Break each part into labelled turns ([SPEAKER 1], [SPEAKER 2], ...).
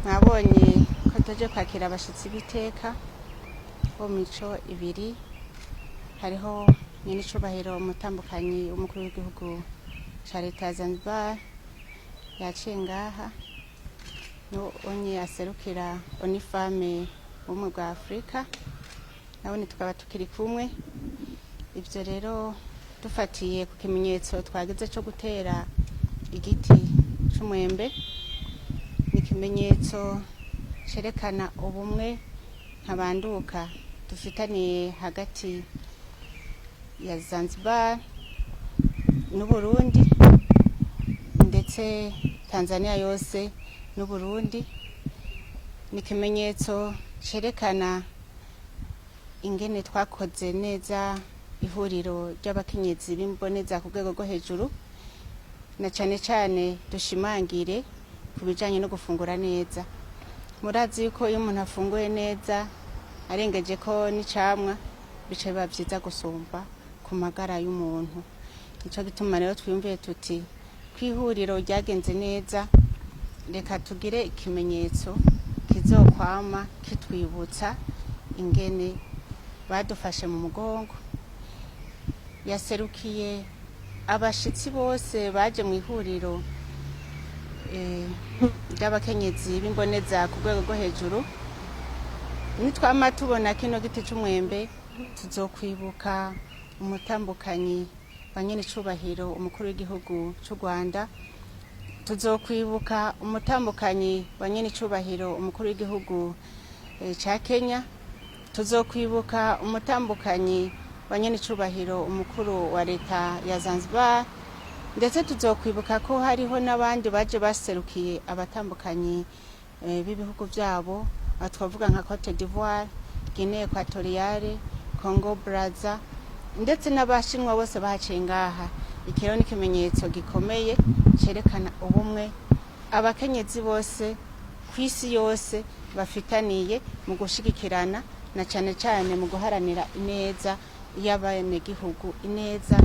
[SPEAKER 1] mwabonye ko tuje kwakira abashitsi biteka bo mico ibiri. Hariho nyine icubahiro umutambukanyi umukuru w'igihugu ca leta ya Zanzibar yaciye ngaha, no onye aserukira onifame umwe bwa Afrika, nabone tukaba tukiri kumwe. Ivyo rero dufatiye ku kimenyetso twagize cyo gutera igiti c'umwembe, ni ikimenyetso cerekana ubumwe ntabanduka dufitaniye hagati ya Zanzibar n'Uburundi ndetse Tanzania yose n'Uburundi. Ni ikimenyetso cerekana ingene twakoze neza ihuriro ry'abakenyezi b'imboneza ku rwego rwo hejuru, na cane dushimangire ku bijanye no gufungura neza. Murazi yuko iyo umuntu afunguye neza arengeje ko n'icamwa bica biba vyiza gusumba ku magara y'umuntu. Nico gituma rero twiyumviye tuti kwihuriro ryagenze neza, reka tugire ikimenyetso kizokwama kitwibutsa ingene badufashe mu mugongo. Yaserukiye abashitsi bose baje mu ihuriro ry'abakenyezi b'imboneza ku rwego rwo hejuru. Nitwama tubona kino giti c'umwembe tuzokwibuka umutambukanyi wa nyene icubahiro umukuru w'igihugu c'u Rwanda, tuzokwibuka umutambukanyi wa nyene icubahiro umukuru w'igihugu ca Kenya, tuzokwibuka umutambukanyi wa nyene icubahiro umukuru wa leta ya Zanzibar, ndetse tuzokwibuka ko hariho n'abandi baje baserukiye abatambukanyi b'ibihugu byabo, twavuga nka Cote d'Ivoire, Guinée Equatoriale, Congo Brazza, ndetse n'abashinwa bose bahaciye ngaha. Ikiro ni ikimenyetso gikomeye cerekana ubumwe abakenyezi bose kw'isi yose bafitaniye mu gushigikirana, na cane mu guharanira ineza y'abenegihugu, ineza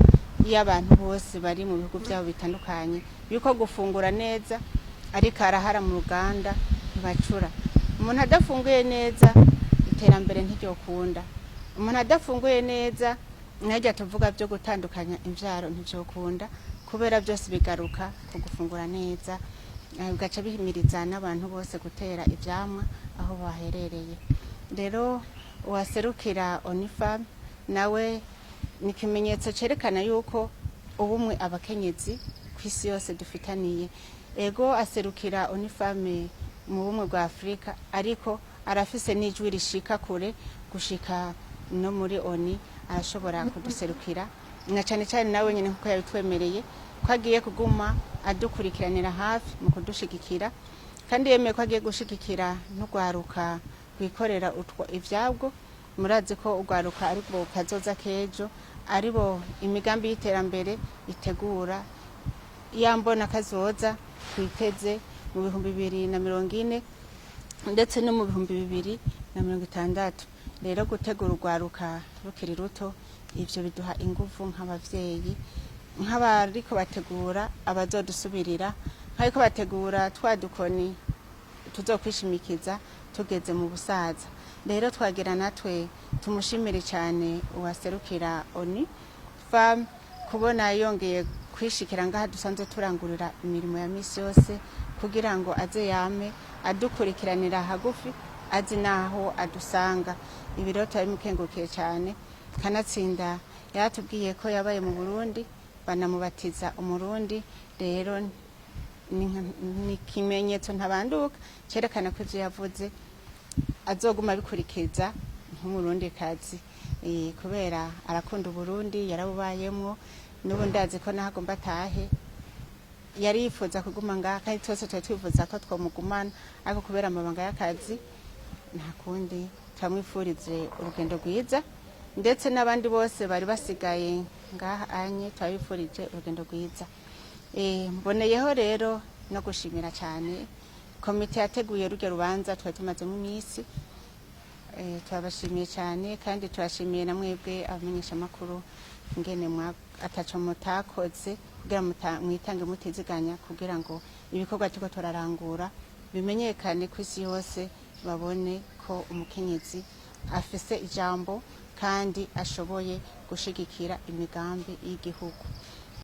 [SPEAKER 1] y'abantu bose bari mu bihugu byabo bitandukanye, yuko gufungura neza ariko arahara mu ruganda ntibacura. Umuntu adafunguye neza iterambere ntiryokunda. Umuntu adafunguye neza najya tuvuga byo gutandukanya imvyaro ntivyokunda, kubera byose bigaruka ku gufungura neza. Bigaca bihimiriza n'abantu bose gutera ivyamwa aho baherereye. Rero waserukira onifame nawe ni ikimenyetso cerekana yuko ubumwe abakenyezi kw'isi yose dufitaniye. Ego aserukira onifame mu bumwe bwa Afrika, ariko arafise n'ijwi rishika kure gushika no muri oni, arashobora kuduserukira, na cane nawe nyene nkuko yabitwemereye ko agiye kuguma adukurikiranira hafi mu kudushigikira, kandi yemeye ko agiye gushigikira n'ugwaruka kwikorera ivyabwo. Murazi ko ugwaruka ariko kazoza kejo, aribo imigambi y'iterambere itegura yambona kazoza kwiteze mu 2040 ndetse no mu 2060. Rero gutegura ugwaruka rukiri ruto, ivyo biduha ingufu nk'abavyeyi, nk'abariko bategura abazodusubirira, nk'ariko bategura twadukoni tuzokwishimikiza tugeze mu busaza. Rero twagira natwe tumushimire cyane uwaserukira oni fam kubona yongeye kwishikira ngaha dusanzwe turangurira imirimo ya misi yose, kugira ngo aze yame adukurikiranira hagufi, azi naho adusanga. Ibi rero turabimukengurukiye cyane. Kanatsinda yatubwiye ko yabaye mu Burundi, banamubatiza umurundi. Rero ni ikimenyetso ntabanduka cerekana ko ivyo yavuze azoguma bikurikiza nk'umurundi kazi, kubera arakunda Uburundi, yarabubayemwo, n'ubu ndazi ko nahagomba atahe yari yifuza kuguma ngaha, kandi twese twari twifuza ko twomugumana, ariko kubera amabanga y'akazi nta kundi. Twamwifurize urugendo rwiza, ndetse n'abandi bose bari basigaye ngaha anye twabifurije urugendo rwiza. Mboneyeho rero no gushimira cyane komite yateguye rujya rubanza twari tumazemo iminsi. Twabashimiye cyane, kandi turashimiye na mwebwe abamenyesha makuru ingene ataco mutakoze kugira mwitange mutiziganya kugira ngo ibikorwa turiko turarangura bimenyekane ku isi yose, babone ko umukenyezi afise ijambo kandi ashoboye gushigikira imigambi y'igihugu.